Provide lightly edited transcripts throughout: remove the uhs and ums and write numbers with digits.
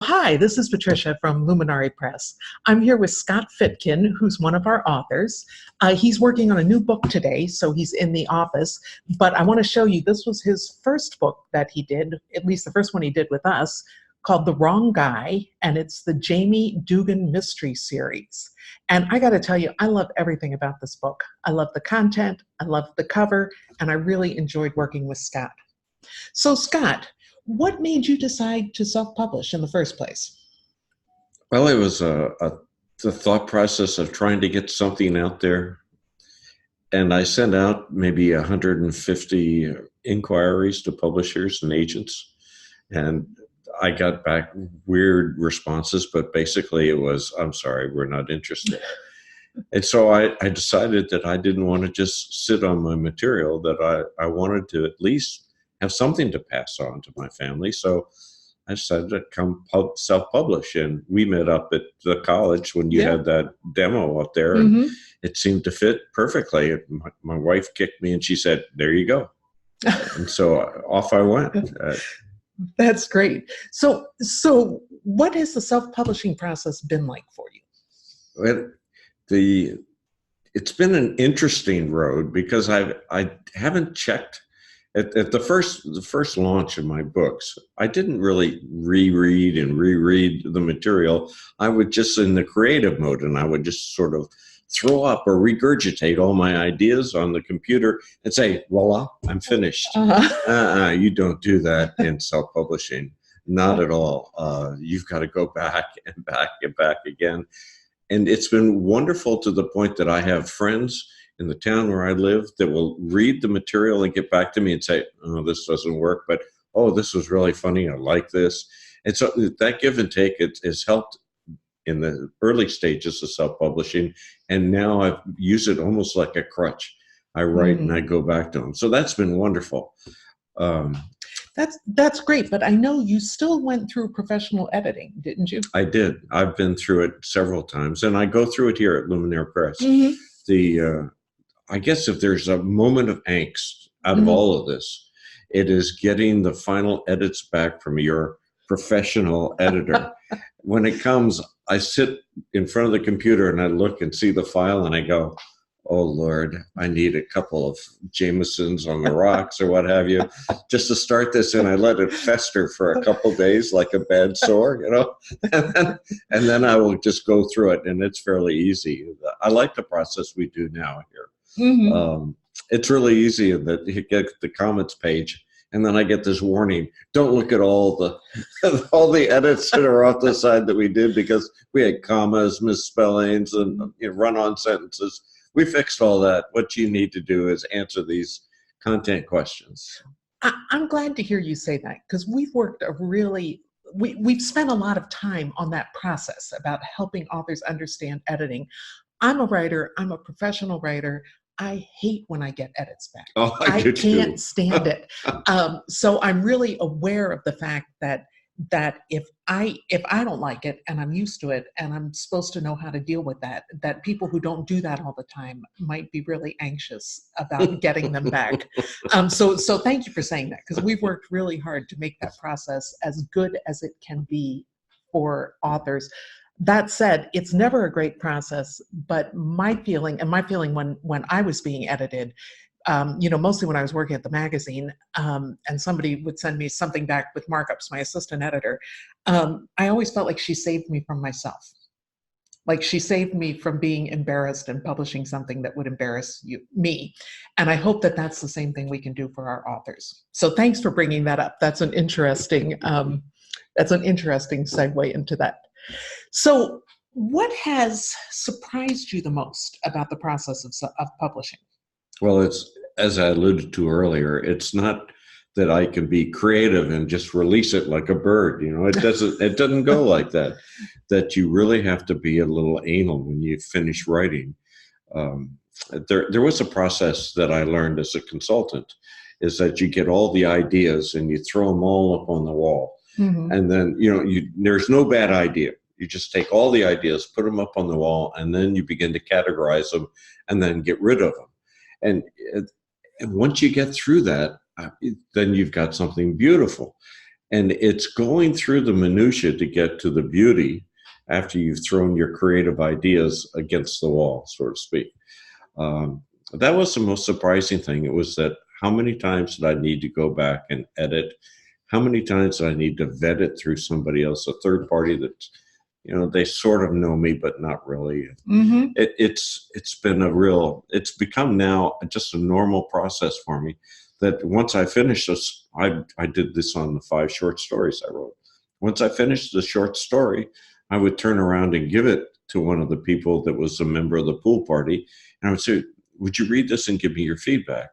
Hi, this is Patricia from Luminary Press. I'm here with Scott Fitkin, who's one of our authors. He's working on a new book today, so he's in the office. But I want to show you, this was his first book that he did, at least the first one he did with us, called The Wrong Guy, and it's the Jamie Dugan Mystery Series. And I got to tell you, I love everything about this book. I love the content, I love the cover, and I really enjoyed working with Scott. So Scott, what made you decide to self-publish in the first place? Well, it was the thought process of trying to get something out there. And I sent out maybe 150 inquiries to publishers and agents. And I got back weird responses, but basically it was, I'm sorry, we're not interested. And so I decided that I didn't want to just sit on my material, that I wanted to at least have something to pass on to my family. So I decided to come self-publish. And we met up at the college when you had that demo up there, and it seemed to fit perfectly. My wife kicked me and she said, "There you go." And so off I went. That's great. So what has the self-publishing process been like for you? It's been an interesting road because I haven't checked. At the first launch of my books, I didn't really reread the material. I would just in the creative mode, and I would just sort of throw up or regurgitate all my ideas on the computer and say, "Voila, I'm finished." You don't do that in self-publishing, not at all. You've got to go back and back and back again. And it's been wonderful to the point that I have friends in the town where I live that will read the material and get back to me and say, "Oh, this doesn't work, but oh, this was really funny. I like this." And so that give and take has helped in the early stages of self-publishing. And now I've used it almost like a crutch. I write and I go back to them. So that's been wonderful. That's great, but I know you still went through professional editing, didn't you? I did. I've been through it several times, and I go through it here at Luminary Press. I guess if there's a moment of angst out of all of this, it is getting the final edits back from your professional editor. When it comes, I sit in front of the computer and I look and see the file and I go, "Oh Lord, I need a couple of Jamisons on the rocks," or what have you, just to start this, and I let it fester for a couple of days like a bad sore, and then I will just go through it, and it's fairly easy. I like the process we do now here. It's really easy that you get the comments page, and then I get this warning: don't look at all the edits that are off the side that we did because we had commas, misspellings, and run-on sentences. We fixed all that. What you need to do is answer these content questions. I'm glad to hear you say that, because we've worked we've spent a lot of time on that process about helping authors understand editing. I'm a writer. I'm a professional writer. I hate when I get edits back. Oh, I do too. Can't stand it. So I'm really aware of the fact that if I don't like it and I'm used to it and I'm supposed to know how to deal with that people who don't do that all the time might be really anxious about getting them back. So thank you for saying that, because we've worked really hard to make that process as good as it can be for authors. That said, it's never a great process, but my feeling when I was being edited, mostly when I was working at the magazine, and somebody would send me something back with markups, my assistant editor, I always felt like she saved me from myself. Like she saved me from being embarrassed and publishing something that would embarrass me. And I hope that that's the same thing we can do for our authors. So thanks for bringing that up. That's an interesting segue into that. So what has surprised you the most about the process of publishing? Well, it's, as I alluded to earlier, it's not that I can be creative and just release it like a bird. It doesn't go like that. That you really have to be a little anal when you finish writing. There was a process that I learned as a consultant, is that you get all the ideas and you throw them all up on the wall. And then, there's no bad idea. You just take all the ideas, put them up on the wall, and then you begin to categorize them and then get rid of them. And once you get through that, then you've got something beautiful. And it's going through the minutia to get to the beauty after you've thrown your creative ideas against the wall, so to speak. That was the most surprising thing. It was that how many times did I need to go back and edit? How many times did I need to vet it through somebody else, a third party that, they sort of know me, but not really. Mm-hmm. It's it's become now just a normal process for me that once I finish this, I did this on the 5 short stories I wrote. Once I finished the short story, I would turn around and give it to one of the people that was a member of the pool party. And I would say, would you read this and give me your feedback?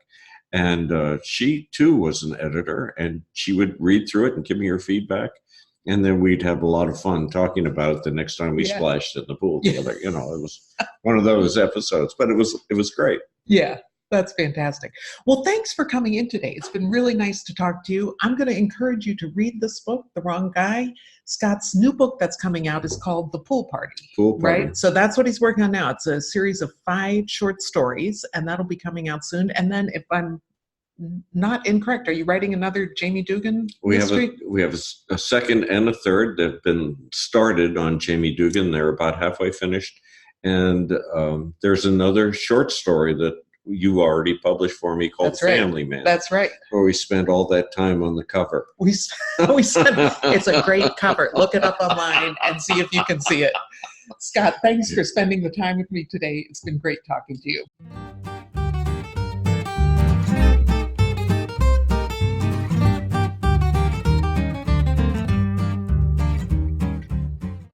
And she too was an editor, and she would read through it and give me her feedback. And then we'd have a lot of fun talking about it the next time we splashed in the pool together. It was one of those episodes, but it was great. Yeah, that's fantastic. Well, thanks for coming in today. It's been really nice to talk to you. I'm going to encourage you to read this book, The Wrong Guy. Scott's new book that's coming out is called The Pool Party. Pool Party. Right? So that's what he's working on now. It's a series of 5 short stories, and that'll be coming out soon. And then if I'm not incorrect, are you writing another Jamie Dugan mystery? We have a second and a third that have been started on Jamie Dugan. They're about halfway finished. And there's another short story that you already published for me called Family Man. That's right. Where we spent all that time on the cover. We spent, it's a great cover. Look it up online and see if you can see it. Scott, thanks for spending the time with me today. It's been great talking to you.